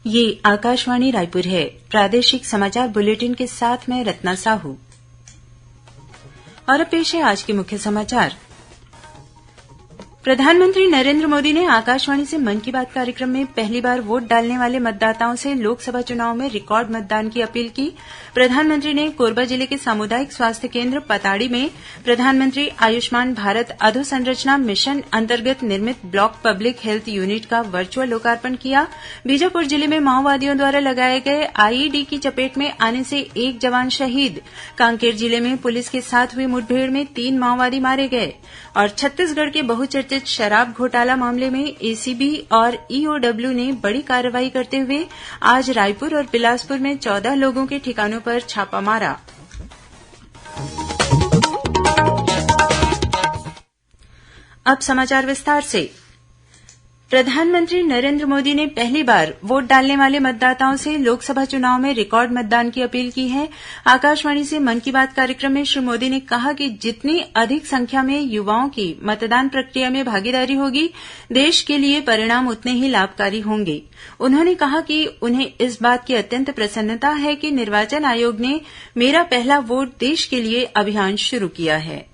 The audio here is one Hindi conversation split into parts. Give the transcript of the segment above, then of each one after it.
ये आकाशवाणी रायपुर है। प्रादेशिक समाचार बुलेटिन के साथ मैं रत्ना साहू। और अब पेश है आज के मुख्य समाचार। प्रधानमंत्री नरेंद्र मोदी ने आकाशवाणी से मन की बात कार्यक्रम में पहली बार वोट डालने वाले मतदाताओं से लोकसभा चुनाव में रिकॉर्ड मतदान की अपील की। प्रधानमंत्री ने कोरबा जिले के सामुदायिक स्वास्थ्य केन्द्र पताड़ी में प्रधानमंत्री आयुष्मान भारत अधोसंरचना मिशन अंतर्गत निर्मित ब्लॉक पब्लिक हेल्थ यूनिट का वर्चुअल लोकार्पण किया। बीजापुर जिले में माओवादियों द्वारा लगाए गए आईईडी की चपेट में आने से एक जवान शहीद। कांकेर जिले में पुलिस के साथ हुई मुठभेड़ में 3 माओवादी मारे गए। और छत्तीसगढ़ के बहुचर्चित शराब घोटाला मामले में एसीबी और ईओडब्ल्यू ने बड़ी कार्रवाई करते हुए आज रायपुर और बिलासपुर में 14 लोगों के ठिकानों पर छापा मारा। अब समाचार विस्तार से। प्रधानमंत्री नरेंद्र मोदी ने पहली बार वोट डालने वाले मतदाताओं से लोकसभा चुनाव में रिकॉर्ड मतदान की अपील की है। आकाशवाणी से मन की बात कार्यक्रम में श्री मोदी ने कहा कि जितनी अधिक संख्या में युवाओं की मतदान प्रक्रिया में भागीदारी होगी, देश के लिए परिणाम उतने ही लाभकारी होंगे। उन्होंने कहा कि उन्हें इस बात की अत्यंत प्रसन्नता है कि निर्वाचन आयोग ने मेरा पहला वोट देश के लिए अभियान शुरू किया है।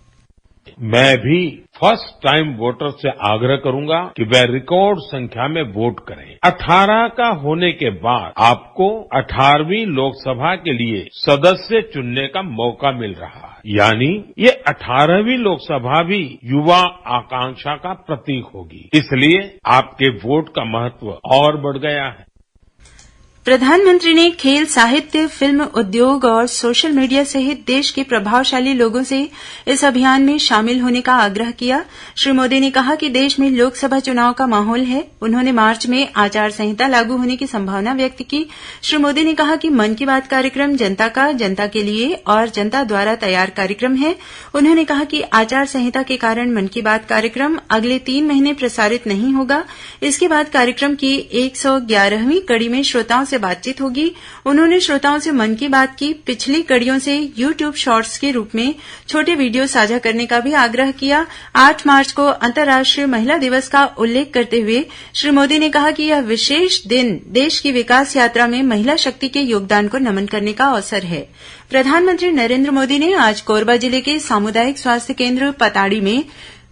मैं भी फर्स्ट टाइम वोटर से आग्रह करूंगा कि वे रिकॉर्ड संख्या में वोट करें। 18 का होने के बाद आपको 18वीं लोकसभा के लिए सदस्य चुनने का मौका मिल रहा है, यानी ये 18वीं लोकसभा भी युवा आकांक्षा का प्रतीक होगी। इसलिए आपके वोट का महत्व और बढ़ गया है। प्रधानमंत्री ने खेल, साहित्य, फिल्म उद्योग और सोशल मीडिया सहित देश के प्रभावशाली लोगों से इस अभियान में शामिल होने का आग्रह किया। श्री मोदी ने कहा कि देश में लोकसभा चुनाव का माहौल है। उन्होंने मार्च में आचार संहिता लागू होने की संभावना व्यक्त की। श्री मोदी ने कहा कि मन की बात कार्यक्रम जनता का, जनता के लिए और जनता द्वारा तैयार कार्यक्रम है। उन्होंने कहा कि आचार संहिता के कारण मन की बात कार्यक्रम अगले 3 महीने प्रसारित नहीं होगा। इसके बाद कार्यक्रम की 111वीं कड़ी में श्रोताओं से बातचीत होगी। उन्होंने श्रोताओं से मन की बात की पिछली कड़ियों से यूट्यूब शॉर्ट्स के रूप में छोटे वीडियो साझा करने का भी आग्रह किया। 8 मार्च को अंतर्राष्ट्रीय महिला दिवस का उल्लेख करते हुए श्री मोदी ने कहा कि यह विशेष दिन देश की विकास यात्रा में महिला शक्ति के योगदान को नमन करने का अवसर है। प्रधानमंत्री नरेंद्र मोदी ने आज कोरबा जिले के सामुदायिक स्वास्थ्य केन्द्र पताड़ी में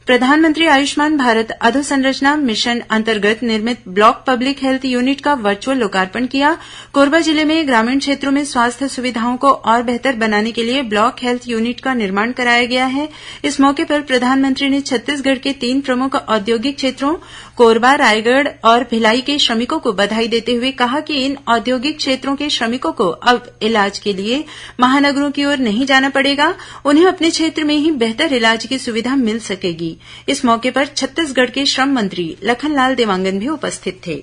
प्रधानमंत्री आयुष्मान भारत अधोसंरचना मिशन अंतर्गत निर्मित ब्लॉक पब्लिक हेल्थ यूनिट का वर्चुअल लोकार्पण किया। कोरबा जिले में ग्रामीण क्षेत्रों में स्वास्थ्य सुविधाओं को और बेहतर बनाने के लिए ब्लॉक हेल्थ यूनिट का निर्माण कराया गया है। इस मौके पर प्रधानमंत्री ने छत्तीसगढ़ के 3 प्रमुख औद्योगिक क्षेत्रों कोरबा, रायगढ़ और भिलाई के श्रमिकों को बधाई देते हुए कहा कि इन औद्योगिक क्षेत्रों के श्रमिकों को अब इलाज के लिए महानगरों की ओर नहीं जाना पड़ेगा। उन्हें अपने क्षेत्र में ही बेहतर इलाज की सुविधा मिल सकेगी। इस मौके पर छत्तीसगढ़ के श्रम मंत्री लखनलाल देवांगन भी उपस्थित थे।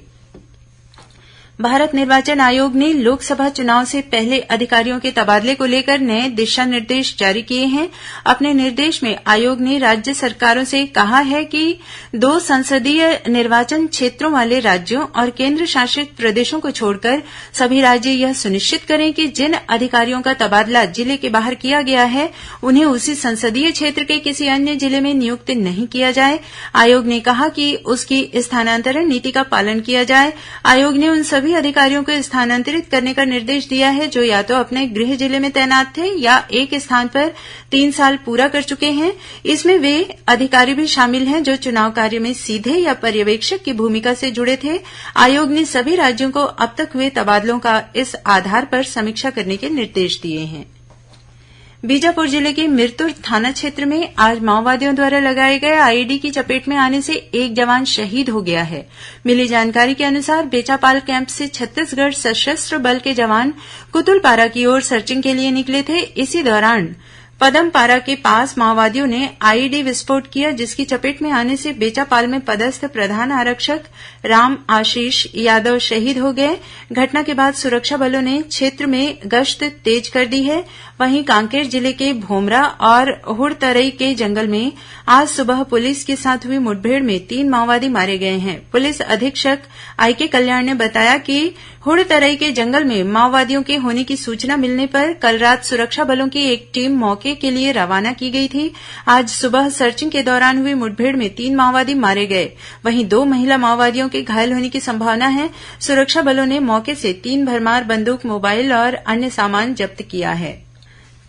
भारत निर्वाचन आयोग ने लोकसभा चुनाव से पहले अधिकारियों के तबादले को लेकर नए दिशा निर्देश जारी किए हैं। अपने निर्देश में आयोग ने राज्य सरकारों से कहा है कि 2 संसदीय निर्वाचन क्षेत्रों वाले राज्यों और केंद्र शासित प्रदेशों को छोड़कर सभी राज्य यह सुनिश्चित करें कि जिन अधिकारियों का तबादला जिले के बाहर किया गया है, उन्हें उसी संसदीय क्षेत्र के किसी अन्य जिले में नियुक्त नहीं किया जाए। आयोग ने कहा कि उसकी स्थानांतरण नीति का पालन किया जाए। आयोग ने उन सभी अधिकारियों को स्थानांतरित करने का निर्देश दिया है जो या तो अपने गृह जिले में तैनात थे या एक स्थान पर 3 साल पूरा कर चुके हैं। इसमें वे अधिकारी भी शामिल हैं जो चुनाव कार्य में सीधे या पर्यवेक्षक की भूमिका से जुड़े थे। आयोग ने सभी राज्यों को अब तक हुए तबादलों का इस आधार पर समीक्षा करने के निर्देश दिए हैं। बीजापुर जिले के मिरतुर थाना क्षेत्र में आज माओवादियों द्वारा लगाए गए आईईडी की चपेट में आने से एक जवान शहीद हो गया है। मिली जानकारी के अनुसार बेचापाल कैंप से छत्तीसगढ़ सशस्त्र बल के जवान कुतुलपारा की ओर सर्चिंग के लिए निकले थे। इसी दौरान पदमपारा के पास माओवादियों ने आईईडी विस्फोट किया, जिसकी चपेट में आने से बेचापाल में पदस्थ प्रधान आरक्षक राम आशीष यादव शहीद हो गए। घटना के बाद सुरक्षा बलों ने क्षेत्र में गश्त तेज कर दी है। वहीं कांकेर जिले के भोमरा और हुड़तरई के जंगल में आज सुबह पुलिस के साथ हुई मुठभेड़ में 3 माओवादी मारे गए हैं। पुलिस अधीक्षक आईके कल्याण ने बताया कि हुड़तरई के जंगल में माओवादियों के होने की सूचना मिलने पर कल रात सुरक्षा बलों की एक टीम मौके मौके के लिए रवाना की गई थी। आज सुबह सर्चिंग के दौरान हुई मुठभेड़ में 3 माओवादी मारे गए। वहीं 2 महिला माओवादियों के घायल होने की संभावना है। सुरक्षा बलों ने मौके से 3 भरमार बंदूक, मोबाइल और अन्य सामान जब्त किया है।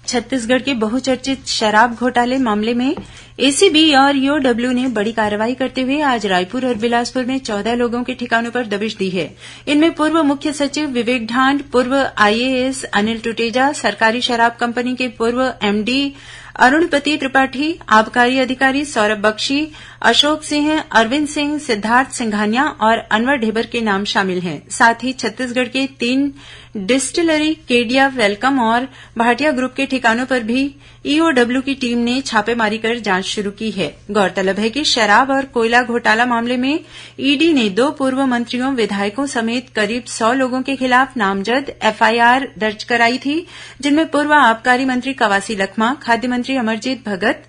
छत्तीसगढ़ के बहुचर्चित शराब घोटाले मामले में एसीबी और ईओडब्ल्यू ने बड़ी कार्रवाई करते हुए आज रायपुर और बिलासपुर में 14 लोगों के ठिकानों पर दबिश दी है। इनमें पूर्व मुख्य सचिव विवेक ढांड, पूर्व आईएएस अनिल टुटेजा, सरकारी शराब कंपनी के पूर्व एमडी अरुणपति त्रिपाठी, आबकारी अधिकारी सौरभ बख्शी, अशोक सिंह, अरविंद सिंह, सिद्धार्थ सिंघानिया और अनवर ढेबर के नाम शामिल हैं। साथ ही छत्तीसगढ़ के 3 डिस्टिलरी केडिया, वेलकम और भाटिया ग्रुप के ठिकानों पर भी ईओडब्ल्यू की टीम ने छापेमारी कर जांच शुरू की है। गौरतलब है कि शराब और कोयला घोटाला मामले में ईडी ने 2 पूर्व मंत्रियों, विधायकों समेत करीब 100 लोगों के खिलाफ नामजद एफआईआर दर्ज कराई थी, जिनमें पूर्व आबकारी मंत्री कवासी लखमा, खाद्य मंत्री अमरजीत भगत,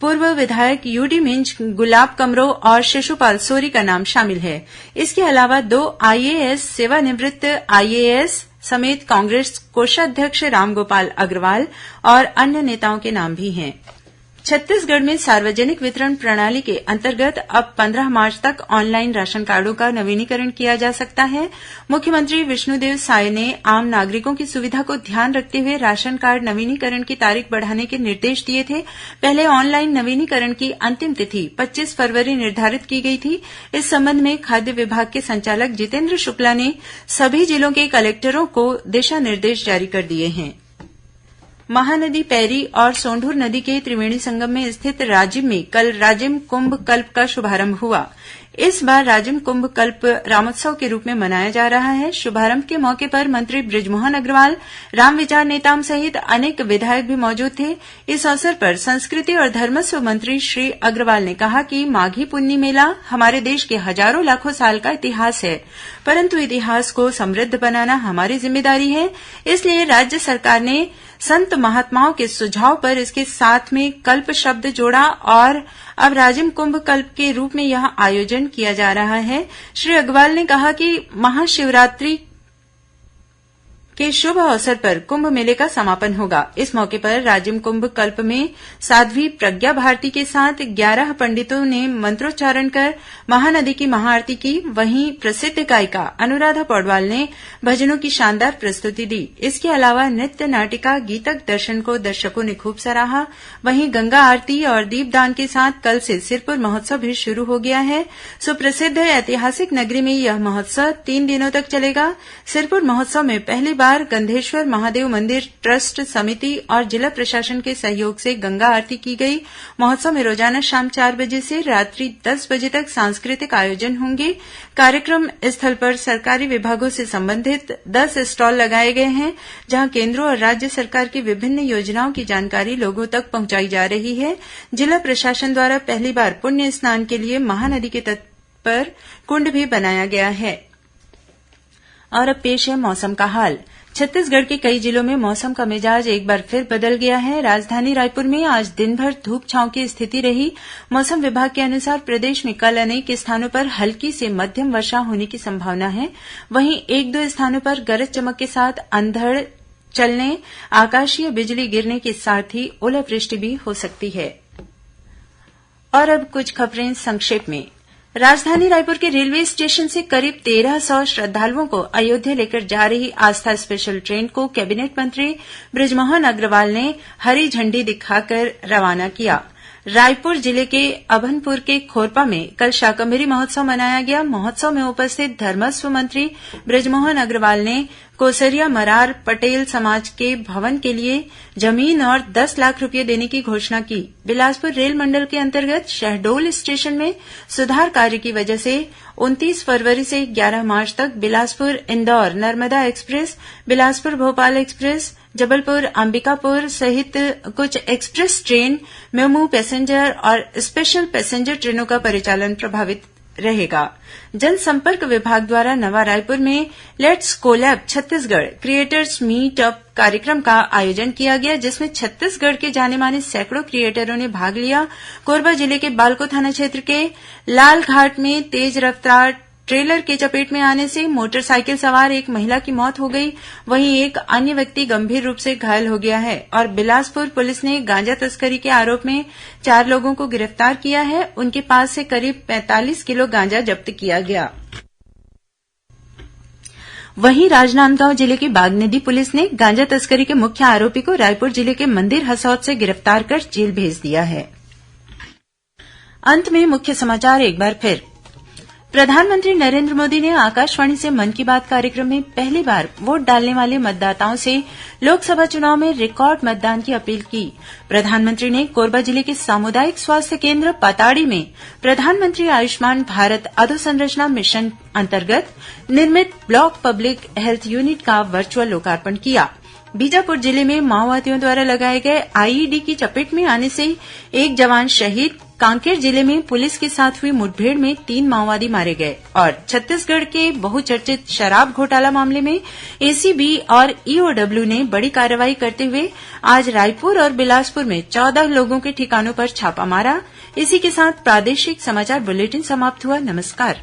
पूर्व विधायक यूडी मिंज, गुलाब कमरो और शिशुपाल सोरी का नाम शामिल है। इसके अलावा 2 आईएएस, सेवानिवृत्त आईएएस समेत कांग्रेस कोषाध्यक्ष रामगोपाल अग्रवाल और अन्य नेताओं के नाम भी हैं। छत्तीसगढ़ में सार्वजनिक वितरण प्रणाली के अंतर्गत अब 15 मार्च तक ऑनलाइन राशन कार्डों का नवीनीकरण किया जा सकता है। मुख्यमंत्री विष्णुदेव साय ने आम नागरिकों की सुविधा को ध्यान रखते हुए राशन कार्ड नवीनीकरण की तारीख बढ़ाने के निर्देश दिए थे। पहले ऑनलाइन नवीनीकरण की अंतिम तिथि 25 फरवरी निर्धारित की गई थी। इस संबंध में खाद्य विभाग के संचालक जितेन्द्र शुक्ला ने सभी जिलों के कलेक्टरों को दिशा निर्देश जारी कर दिए हैं। महानदी पैरी और सोंढूर नदी के त्रिवेणी संगम में स्थित राजिम में कल राजिम कुंभ कल्प का शुभारंभ हुआ। इस बार राजिम कुंभ कल्प रामोत्सव के रूप में मनाया जा रहा है। शुभारंभ के मौके पर मंत्री बृजमोहन अग्रवाल, रामविचार नेताम सहित अनेक विधायक भी मौजूद थे। इस अवसर पर संस्कृति और धर्मस्व मंत्री श्री अग्रवाल ने कहा कि माघी पुन्नी मेला हमारे देश के हजारों लाखों साल का इतिहास है, परंतु इतिहास को समृद्ध बनाना हमारी जिम्मेदारी है। इसलिए राज्य सरकार ने संत महात्माओं के सुझाव पर इसके साथ में कल्प शब्द जोड़ा और अब राजिम कुंभ कल्प के रूप में यह आयोजन किया जा रहा है। श्री अग्रवाल ने कहा कि महाशिवरात्रि के शुभ अवसर पर कुंभ मेले का समापन होगा। इस मौके पर राजिम कुंभ कल्प में साध्वी प्रज्ञा भारती के साथ 11 पंडितों ने मंत्रोच्चारण कर महानदी की महाआरती की। वहीं प्रसिद्ध गायिका अनुराधा पौडवाल ने भजनों की शानदार प्रस्तुति दी। इसके अलावा नृत्य, नाटिका, गीतक दर्शन को दर्शकों ने खूब सराहा। वहीं गंगा आरती और दीपदान के साथ कल से सिरपुर महोत्सव भी शुरू हो गया है। सुप्रसिद्ध ऐतिहासिक नगरी में यह महोत्सव 3 दिनों तक चलेगा। सिरपुर महोत्सव में पहली बार गंधेश्वर महादेव मंदिर ट्रस्ट समिति और जिला प्रशासन के सहयोग से गंगा आरती की गई। महोत्सव में रोजाना शाम 4 बजे से रात्रि 10 बजे तक सांस्कृतिक आयोजन होंगे। कार्यक्रम स्थल पर सरकारी विभागों से संबंधित 10 स्टॉल लगाए गए हैं, जहां केंद्र और राज्य सरकार की विभिन्न योजनाओं की जानकारी लोगों तक पहुंचाई जा रही है। जिला प्रशासन द्वारा पहली बार पुण्य स्नान के लिए महानदी के तट पर कुंड भी बनाया गया है। और अब पेश है मौसम का हाल। छत्तीसगढ़ के कई जिलों में मौसम का मिजाज एक बार फिर बदल गया है। राजधानी रायपुर में आज दिन भर धूप छांव की स्थिति रही। मौसम विभाग के अनुसार प्रदेश में कल अनेक स्थानों पर हल्की से मध्यम वर्षा होने की संभावना है। वहीं 1-2 स्थानों पर गरज चमक के साथ अंधड़ चलने, आकाशीय बिजली गिरने के साथ ही ओलावृष्टि भी हो सकती है। और अब कुछ खबरें संक्षेप में। राजधानी रायपुर के रेलवे स्टेशन से करीब 1300 श्रद्धालुओं को अयोध्या लेकर जा रही आस्था स्पेशल ट्रेन को कैबिनेट मंत्री बृजमोहन अग्रवाल ने हरी झंडी दिखाकर रवाना किया। रायपुर जिले के अभनपुर के खोरपा में कल शाकंभरी महोत्सव मनाया गया। महोत्सव में उपस्थित धर्मस्व मंत्री बृजमोहन अग्रवाल ने कोसरिया मरार पटेल समाज के भवन के लिए जमीन और 10 लाख रुपये देने की घोषणा की। बिलासपुर रेल मंडल के अंतर्गत शहडोल स्टेशन में सुधार कार्य की वजह से 29 फरवरी से 11 मार्च तक बिलासपुर इंदौर नर्मदा एक्सप्रेस, बिलासपुर भोपाल एक्सप्रेस, जबलपुर अंबिकापुर सहित कुछ एक्सप्रेस ट्रेन, मेमू पैसेंजर और स्पेशल पैसेंजर ट्रेनों का परिचालन प्रभावित रहेगा। जनसंपर्क विभाग द्वारा नवा रायपुर में let's collab Chhattisgarh creators meet up कार्यक्रम का आयोजन किया गया, जिसमें छत्तीसगढ़ के जाने माने सैकड़ों क्रिएटरों ने भाग लिया। कोरबा जिले के बालको थाना क्षेत्र के लालघाट में तेज रफ्तार ट्रेलर के चपेट में आने से मोटरसाइकिल सवार एक महिला की मौत हो गई, वहीं एक अन्य व्यक्ति गंभीर रूप से घायल हो गया है। और बिलासपुर पुलिस ने गांजा तस्करी के आरोप में 4 लोगों को गिरफ्तार किया है। उनके पास से करीब 45 किलो गांजा जब्त किया गया। वहीं राजनांदगांव जिले की बागनदी पुलिस ने गांजा तस्करी के मुख्य आरोपी को रायपुर जिले के मंदिर हसौद से गिरफ्तार कर जेल भेज दिया है। अंत में मुख्य समाचार एक बार फिर। प्रधानमंत्री नरेंद्र मोदी ने आकाशवाणी से मन की बात कार्यक्रम में पहली बार वोट डालने वाले मतदाताओं से लोकसभा चुनाव में रिकॉर्ड मतदान की अपील की। प्रधानमंत्री ने कोरबा जिले के सामुदायिक स्वास्थ्य केंद्र पताड़ी में प्रधानमंत्री आयुष्मान भारत अधोसंरचना मिशन अंतर्गत निर्मित ब्लॉक पब्लिक हेल्थ यूनिट का वर्चुअल लोकार्पण किया। बीजापुर जिले में माओवादियों द्वारा लगाए गए आईईडी की चपेट में आने से एक जवान शहीद। कांकेर जिले में पुलिस के साथ हुई मुठभेड़ में 3 माओवादी मारे गए। और छत्तीसगढ़ के बहुचर्चित शराब घोटाला मामले में एसीबी और ईओडब्ल्यू ने बड़ी कार्रवाई करते हुए आज रायपुर और बिलासपुर में 14 लोगों के ठिकानों पर छापा मारा। इसी के साथ प्रादेशिक समाचार बुलेटिन समाप्त हुआ। नमस्कार।